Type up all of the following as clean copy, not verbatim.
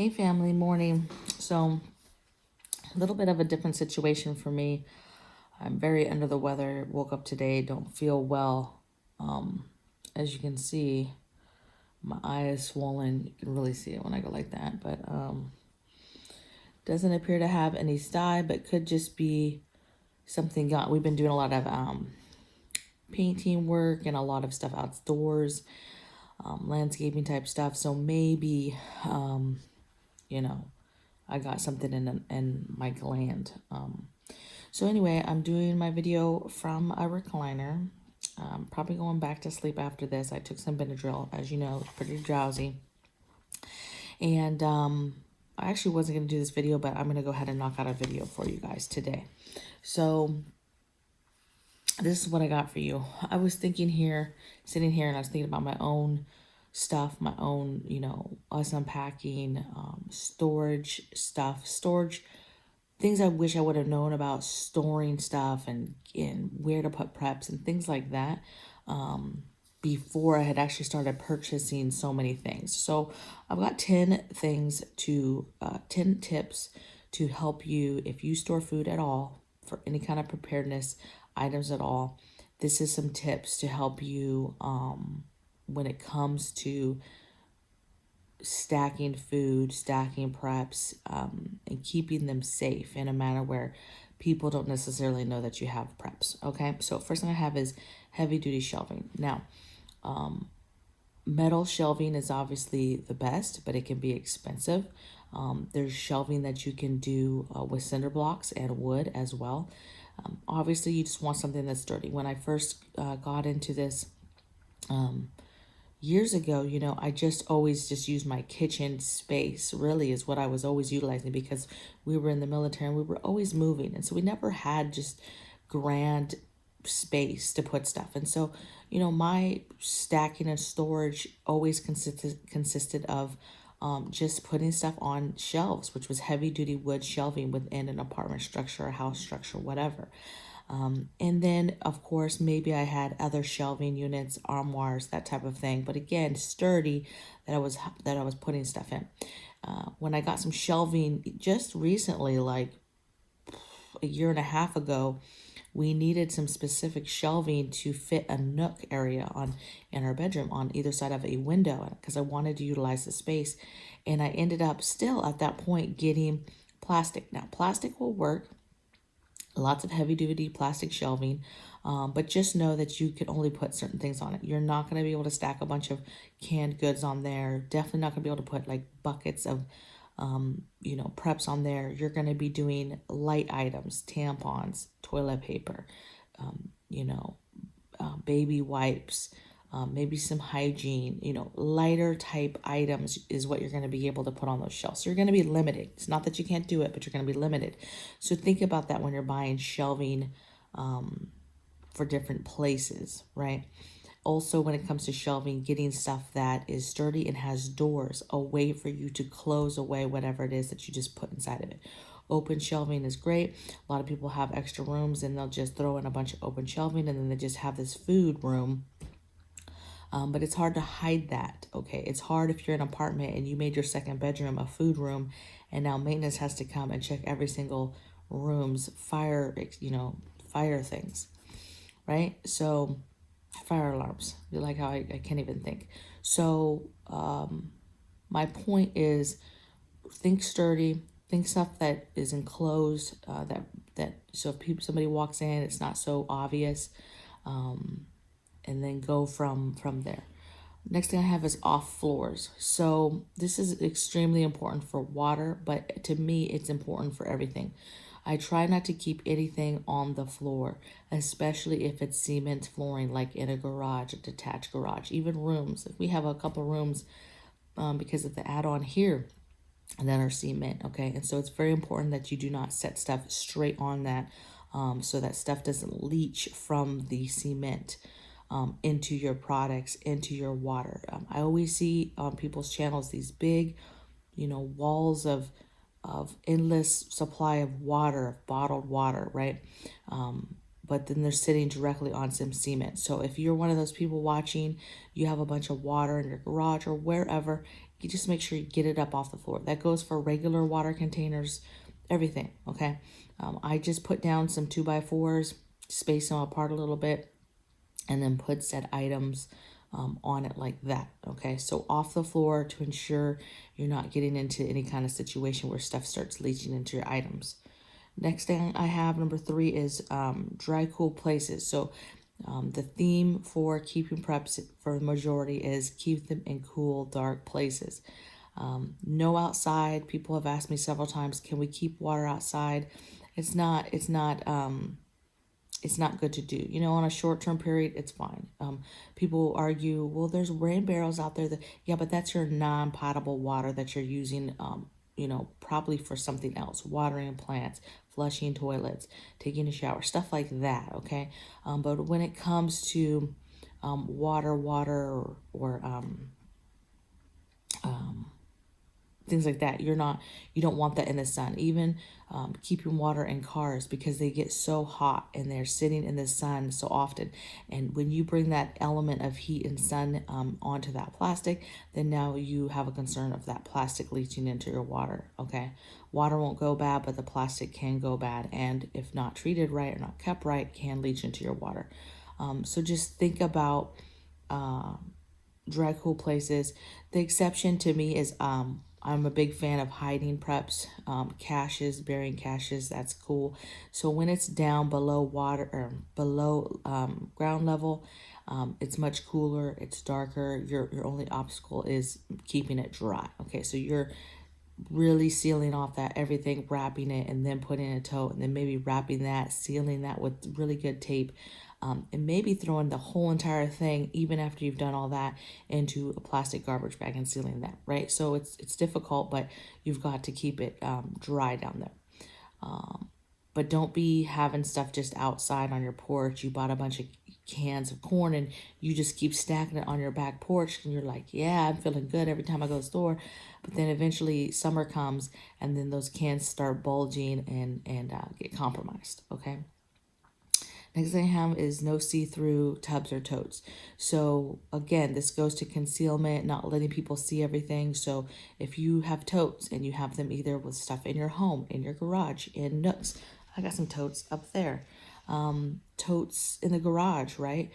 Hey family, morning. So a little bit of a different situation for me. I'm very under the weather. Woke up today, don't feel well. As you can see, my eye is swollen. You can really see it when I go like that, but doesn't appear to have any sty, but could just be something got. We've been doing a lot of painting work and a lot of stuff outdoors, landscaping type stuff. So maybe you know, I got something in my gland. So anyway, I'm doing my video from a recliner. Probably going back to sleep after this. I took some Benadryl, as you know, pretty drowsy. And I actually wasn't going to do this video, but I'm going to go ahead and knock out a video for you guys today. So this is what I got for you. I was thinking here, sitting here, and I was thinking about my own stuff, my own, us unpacking, storage stuff, things I wish I would have known about storing stuff and where to put preps and things like that before I had actually started purchasing so many things. So I've got 10 tips to help you if you store food at all for any kind of preparedness items at all. This is some tips to help you when it comes to stacking food, stacking preps, and keeping them safe in a manner where people don't necessarily know that you have preps. Okay, so first thing I have is heavy duty shelving. Now, metal shelving is obviously the best, but it can be expensive. There's shelving that you can do with cinder blocks and wood as well. Obviously, you just want something that's sturdy. When I first got into this years ago, I just always used my kitchen space, really is what I was always utilizing, because we were in the military and we were always moving. And so we never had just grand space to put stuff. And so, my stacking and storage always consisted of just putting stuff on shelves, which was heavy duty wood shelving within an apartment structure, a house structure, whatever. And then, of course, maybe I had other shelving units, armoires, that type of thing. But again, sturdy that I was putting stuff in. When I got some shelving just recently, like a year and a half ago, we needed some specific shelving to fit a nook area in our bedroom on either side of a window because I wanted to utilize the space. And I ended up still at that point getting plastic. Now, plastic will work. Lots of heavy duty plastic shelving, but just know that you can only put certain things on it. You're not going to be able to stack a bunch of canned goods on there. Definitely not going to be able to put like buckets of, preps on there. You're going to be doing light items, tampons, toilet paper, baby wipes, maybe some hygiene, lighter type items is what you're going to be able to put on those shelves. So you're going to be limited. It's not that you can't do it, but you're going to be limited. So think about that when you're buying shelving for different places, right? Also, when it comes to shelving, getting stuff that is sturdy and has doors, a way for you to close away whatever it is that you just put inside of it. Open shelving is great. A lot of people have extra rooms and they'll just throw in a bunch of open shelving and then they just have this food room. But it's hard to hide that, okay? It's hard if you're in an apartment and you made your second bedroom a food room and now maintenance has to come and check every single room's fire things, right? So fire alarms, you like how I can't even think. So my point is think sturdy, think stuff that is enclosed, so if somebody walks in, it's not so obvious. And then go from there. Next thing I have is off floors. So this is extremely important for water, but to me, it's important for everything. I try not to keep anything on the floor, especially if it's cement flooring, like in a garage, a detached garage, even rooms. If we have a couple rooms because of the add-on here that are cement, okay? And so it's very important that you do not set stuff straight on that so that stuff doesn't leach from the cement into your products, into your water. I always see on people's channels these big, walls of endless supply of water, of bottled water, right? But then they're sitting directly on some cement. So if you're one of those people watching, you have a bunch of water in your garage or wherever, you just make sure you get it up off the floor. That goes for regular water containers, everything, okay? I just put down some 2x4s, space them apart a little bit, and then put said items on it like that, okay? So off the floor to ensure you're not getting into any kind of situation where stuff starts leaching into your items. Next thing I have, number 3, is dry, cool places. So the theme for keeping preps for the majority is keep them in cool, dark places. No outside. People have asked me several times, can we keep water outside? It's not good to do. You know, on a short-term period, it's fine. People argue, well, there's rain barrels out there that, yeah, but that's your non-potable water that you're using, you know, probably for something else, watering plants, flushing toilets, taking a shower, stuff like that, okay? But when it comes to water or things like that, you don't want that in the sun. Even keeping water in cars, because they get so hot and they're sitting in the sun so often, and when you bring that element of heat and sun onto that plastic, then now you have a concern of that plastic leaching into your water, okay? Water won't go bad, but the plastic can go bad, and if not treated right or not kept right, can leach into your water. So just think about dry, cool places. The exception to me is I'm a big fan of hiding preps, caches, burying caches. That's cool. So when it's down below water or below ground level, it's much cooler. It's darker. Your only obstacle is keeping it dry. Okay, so you're really sealing off that everything, wrapping it, and then putting a tote, and then maybe wrapping that, sealing that with really good tape, and maybe throwing the whole entire thing, even after you've done all that, into a plastic garbage bag and sealing that, right? So it's difficult, but you've got to keep it dry down there. But don't be having stuff just outside on your porch. You bought a bunch of cans of corn and you just keep stacking it on your back porch, and you're like, yeah, I'm feeling good every time I go to the store. But then eventually summer comes, and then those cans start bulging and get compromised, okay? Next thing I have is no see-through tubs or totes. So again, this goes to concealment, not letting people see everything. So if you have totes and you have them either with stuff in your home, in your garage, in nooks, I got some totes up there. Totes in the garage, right?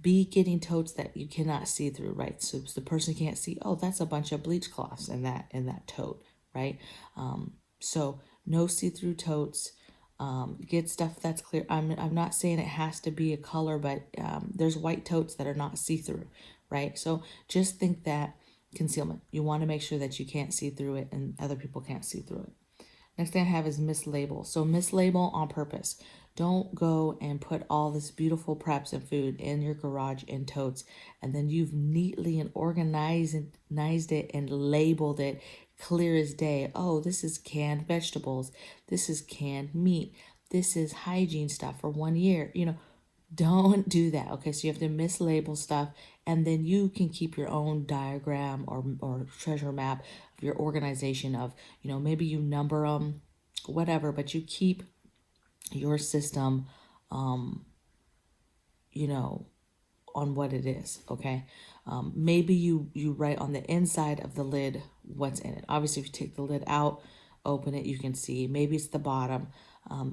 Be getting totes that you cannot see through, right? So the person can't see, oh, that's a bunch of bleach cloths in that tote, right? So no see-through totes. Get stuff that's clear. I'm not saying it has to be a color, but there's white totes that are not see-through, right? So just think that concealment. You want to make sure that you can't see through it and other people can't see through it. Next thing I have is mislabel. So mislabel on purpose. Don't go and put all this beautiful preps and food in your garage in totes, and then you've neatly and organized it and labeled it clear as day. Oh, this is canned vegetables. This is canned meat. This is hygiene stuff for 1 year. You know, don't do that. Okay, so you have to mislabel stuff, and then you can keep your own diagram or treasure map of your organization of, you know, maybe you number them, whatever, but you keep your system, you know, on what it is, okay? Maybe you write on the inside of the lid what's in it. Obviously, if you take the lid out, open it, you can see. Maybe it's the bottom,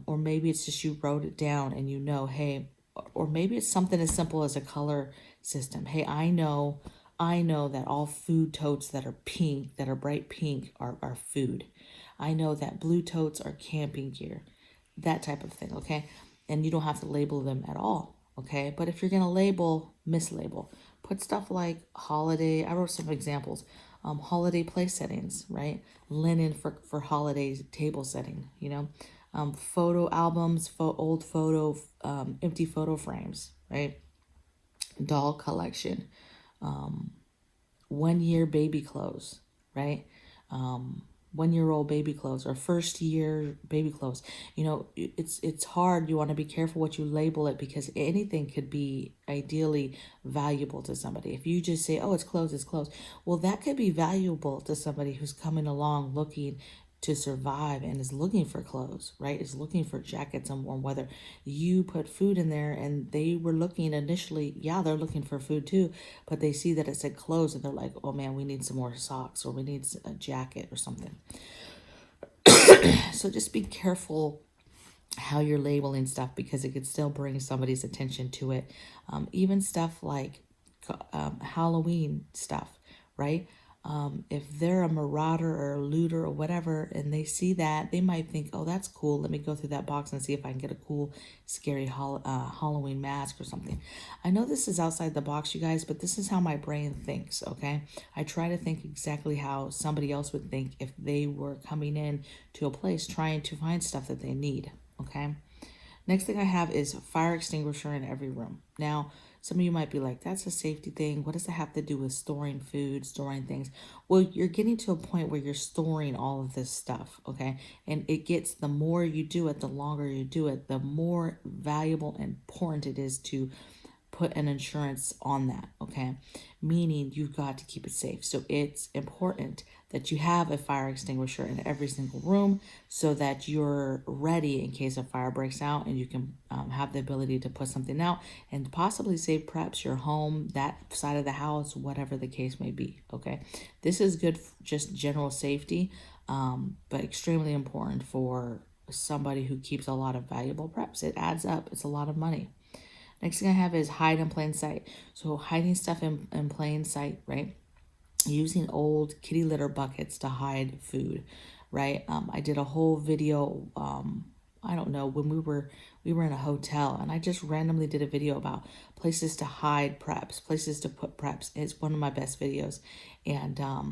or maybe it's just you wrote it down and you know, hey, or maybe it's something as simple as a color system. Hey, I know that all food totes that are pink, that are bright pink, are food. I know that blue totes are camping gear, that type of thing, okay? And you don't have to label them at all, okay? But if you're going to label, mislabel. Put stuff like holiday, I wrote some examples, holiday place settings, right? Linen for holiday table setting, you know? Photo albums, old photo, empty photo frames, right? Doll collection, 1 year baby clothes, right? 1 year old baby clothes or first year baby clothes. You know, it's hard. You want to be careful what you label it, because anything could be ideally valuable to somebody. If you just say, oh, it's clothes, it's clothes. Well, that could be valuable to somebody who's coming along looking to survive and is looking for clothes, right? Is looking for jackets and warm weather. You put food in there and they were looking initially, yeah, they're looking for food too, but they see that it said clothes and they're like, oh man, we need some more socks or we need a jacket or something. So just be careful how you're labeling stuff because it could still bring somebody's attention to it. Even stuff like Halloween stuff, right? If they're a marauder or a looter or whatever, and they see that, they might think, oh, that's cool. Let me go through that box and see if I can get a cool, scary Halloween mask or something. I know this is outside the box, you guys, but this is how my brain thinks, okay? I try to think exactly how somebody else would think if they were coming in to a place trying to find stuff that they need, okay? Next thing I have is fire extinguisher in every room. Now, some of you might be like, that's a safety thing. What does it have to do with storing food, storing things? Well, you're getting to a point where you're storing all of this stuff, okay? And it gets, the more you do it, the longer you do it, the more valuable and important it is to put an insurance on that, okay? Meaning you've got to keep it safe. So it's important that you have a fire extinguisher in every single room so that you're ready in case a fire breaks out and you can have the ability to put something out and possibly save perhaps your home, that side of the house, whatever the case may be, okay? This is good for just general safety, but extremely important for somebody who keeps a lot of valuable preps. It adds up. It's a lot of money. Next thing I have is hide in plain sight. So hiding stuff in plain sight, right? Using old kitty litter buckets to hide food, right? I did a whole video, I don't know, when we were in a hotel and I just randomly did a video about places to hide preps, places to put preps. It's one of my best videos. And a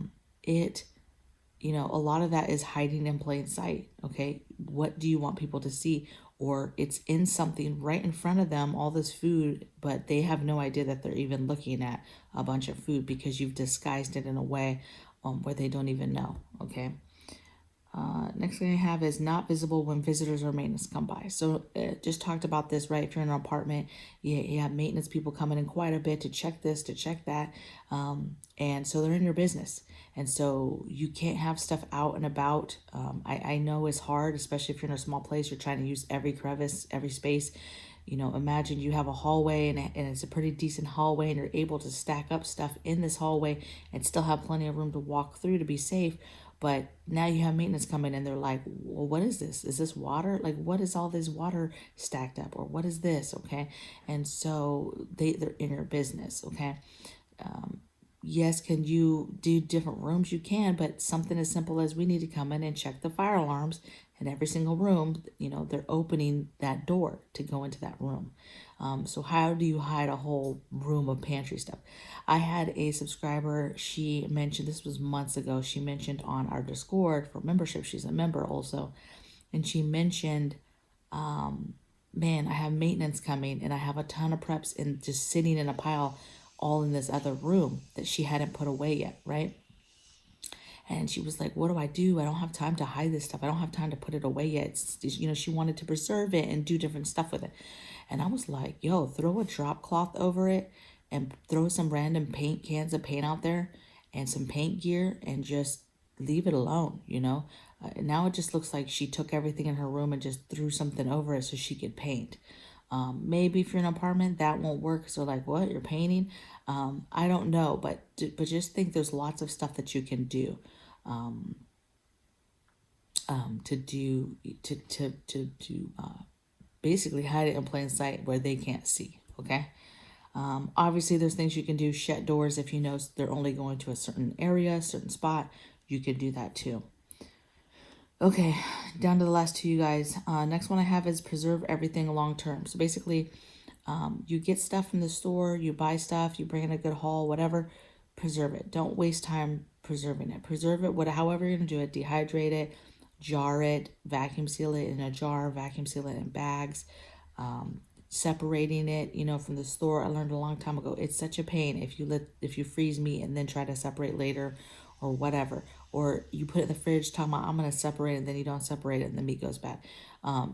lot of that is hiding in plain sight, okay? What do you want people to see? Or it's in something right in front of them, all this food, but they have no idea that they're even looking at a bunch of food because you've disguised it in a way where they don't even know, okay? Next thing I have is not visible when visitors or maintenance come by. So just talked about this, right? If you're in an apartment, you have maintenance people coming in quite a bit to check this, to check that. And so they're in your business. And so you can't have stuff out and about. I know it's hard, especially if you're in a small place, you're trying to use every crevice, every space. Imagine you have a hallway and it's a pretty decent hallway and you're able to stack up stuff in this hallway and still have plenty of room to walk through to be safe. But now you have maintenance coming in. They're like, well, what is this? Is this water? Like, what is all this water stacked up? Or what is this? Okay. And so they're in your business. Okay. Yes, can you do different rooms? You can, but something as simple as we need to come in and check the fire alarms in every single room. They're opening that door to go into that room. So how do you hide a whole room of pantry stuff? I had a subscriber, she mentioned, this was months ago, she mentioned on our Discord for membership, she's a member also, and she mentioned, man, I have maintenance coming and I have a ton of preps and just sitting in a pile all in this other room that she hadn't put away yet, right? And she was like, what do? I don't have time to hide this stuff. I don't have time to put it away yet. She wanted to preserve it and do different stuff with it. And I was like, yo, throw a drop cloth over it and throw some random cans of paint out there and some paint gear and just leave it alone, now it just looks like she took everything in her room and just threw something over it so she could paint. Maybe if you're in an apartment, that won't work. So like, what, you're painting? I don't know, but just think there's lots of stuff that you can do. To basically hide it in plain sight where they can't see, okay? Obviously, there's things you can do. Shut doors if you know they're only going to a certain area, a certain spot. You can do that too. Okay, down to the last two, you guys. Next one I have is preserve everything long term. So basically, you get stuff from the store, you buy stuff, you bring in a good haul, whatever, preserve it. Don't waste time preserving it. Preserve it, however you're going to do it. Dehydrate it, jar it, vacuum seal it in a jar, vacuum seal it in bags. Separating it, from the store. I learned a long time ago, it's such a pain if you freeze meat and then try to separate later or whatever. Or you put it in the fridge talking about, I'm going to separate it, and then you don't separate it and the meat goes bad.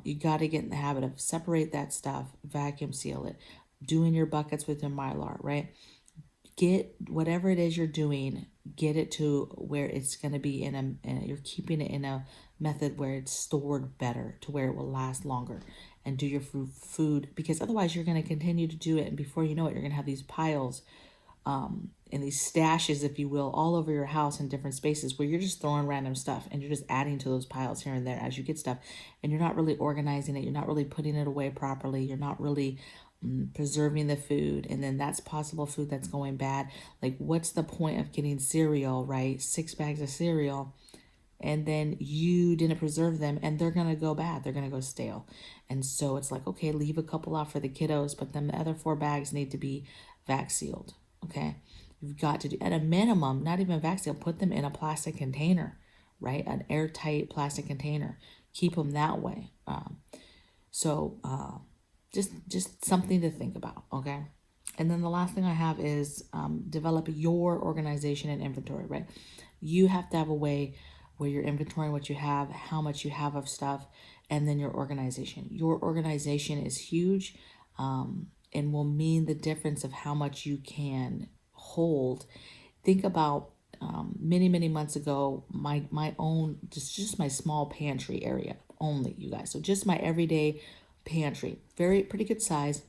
You got to get in the habit of separate that stuff, vacuum seal it, doing your buckets with your Mylar, right? get whatever it is you're doing, get it to where it's going to be you're keeping it in a method where it's stored better, to where it will last longer, and do your food, because otherwise you're going to continue to do it, and before you know it, you're going to have these piles and these stashes, if you will, all over your house in different spaces, where you're just throwing random stuff and you're just adding to those piles here and there as you get stuff, and you're not really organizing it, you're not really putting it away properly, you're not really preserving the food, and then that's possible food that's going bad. Like, what's the point of getting cereal, right? 6 bags of cereal, and then you didn't preserve them, and they're going to go bad, they're going to go stale. And so it's like, okay, leave a couple out for the kiddos, but then the other 4 bags need to be vac sealed. Okay, you've got to do, at a minimum, not even vac sealed, put them in a plastic container, right? An airtight plastic container. Keep them that way. Just something to think about, okay? And then the last thing I have is develop your organization and inventory, right? You have to have a way where you're inventorying what you have, how much you have of stuff, and then your organization. Your organization is huge, and will mean the difference of how much you can hold. Think about many months ago, my own, just my small pantry area only, you guys. So just my everyday pantry, pretty good size,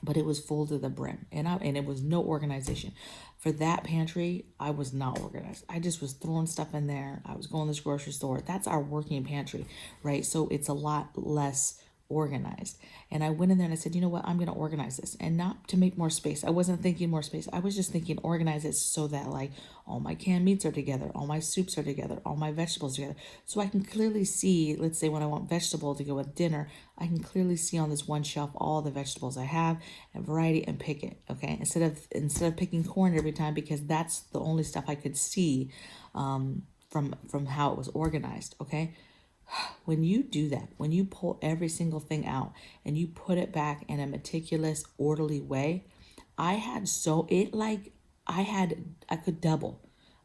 but it was full to the brim, and it was no organization. For that pantry, I was not organized. I just was throwing stuff in there. I was going to this grocery store. That's our working pantry, right? So it's a lot less organized. And I went in there and I said, you know what, I'm going to organize this, and not to make more space. I wasn't thinking more space. I was just thinking organize it so that, like, all my canned meats are together, all my soups are together, all my vegetables together. So I can clearly see, let's say when I want vegetable to go with dinner, I can clearly see on this one shelf all the vegetables I have and variety, and pick it. Okay. Instead of picking corn every time, because that's the only stuff I could see from how it was organized. Okay. When you do that, when you pull every single thing out and you put it back in a meticulous, orderly way, I could double.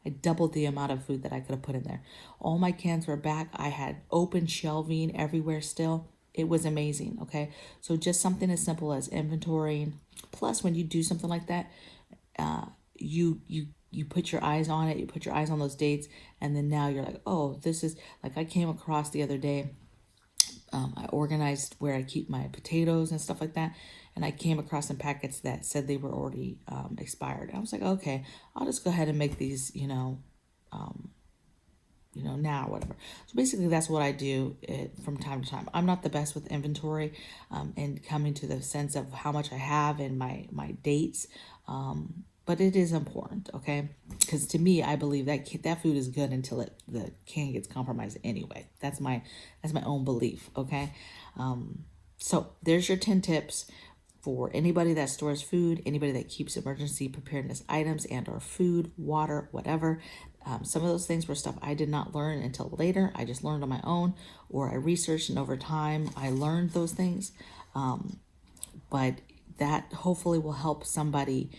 I doubled the amount of food that I could have put in there. All my cans were back. I had open shelving everywhere still. It was amazing. Okay. So just something as simple as inventorying. Plus, when you do something like that, you put your eyes on it, you put your eyes on those dates, and then now you're like, oh, this is, like, I came across the other day, I organized where I keep my potatoes and stuff like that, and I came across some packets that said they were already expired. I was like, okay, I'll just go ahead and make these, now or whatever. So basically that's what I do from time to time. I'm not the best with inventory and coming to the sense of how much I have and my dates, but it is important, okay? Because to me, I believe that that food is good until the can gets compromised anyway. That's my own belief, okay? So there's your 10 tips for anybody that stores food, anybody that keeps emergency preparedness items and or food, water, whatever. Some of those things were stuff I did not learn until later. I just learned on my own, or I researched, and over time I learned those things. But that hopefully will help somebody,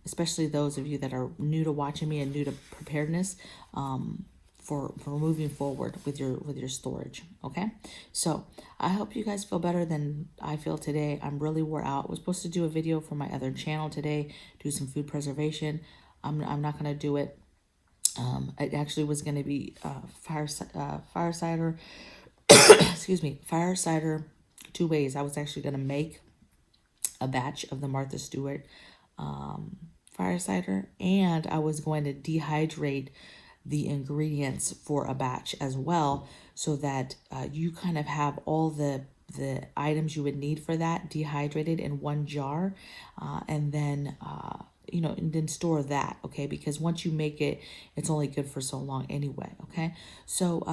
especially those of you that are new to watching me and new to preparedness, for moving forward with your storage. Okay, so I hope you guys feel better than I feel today. I'm really wore out. I was supposed to do a video for my other channel today, do some food preservation. I'm not going to do it. It actually was going to be fire cider excuse me, fire cider 2 ways. I was actually going to make a batch of the Martha Stewart fire cider, and I was going to dehydrate the ingredients for a batch as well, so that you kind of have all the items you would need for that dehydrated in one jar, and then and then store that, okay? Because once you make it, it's only good for so long anyway, okay? So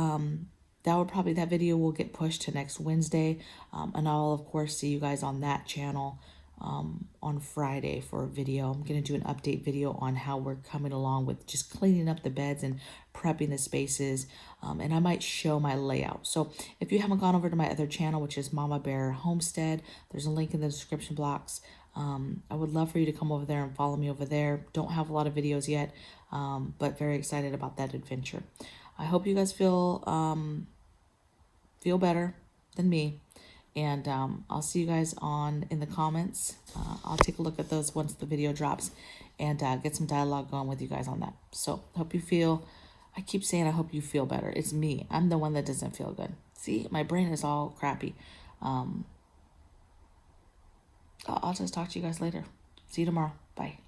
that video will get pushed to next Wednesday, and I'll of course see you guys on that channel on Friday for a video. I'm going to do an update video on how we're coming along with just cleaning up the beds and prepping the spaces, and I might show my layout. So if you haven't gone over to my other channel, which is Mama Bear Homestead, there's a link in the description box. I would love for you to come over there and follow me over there. Don't have a lot of videos yet, but very excited about that adventure. I hope you guys feel better than me. And I'll see you guys in the comments. I'll take a look at those once the video drops and get some dialogue going with you guys on that. So hope you feel, I keep saying I hope you feel better. It's me. I'm the one that doesn't feel good. See, my brain is all crappy. I'll just talk to you guys later. See you tomorrow. Bye.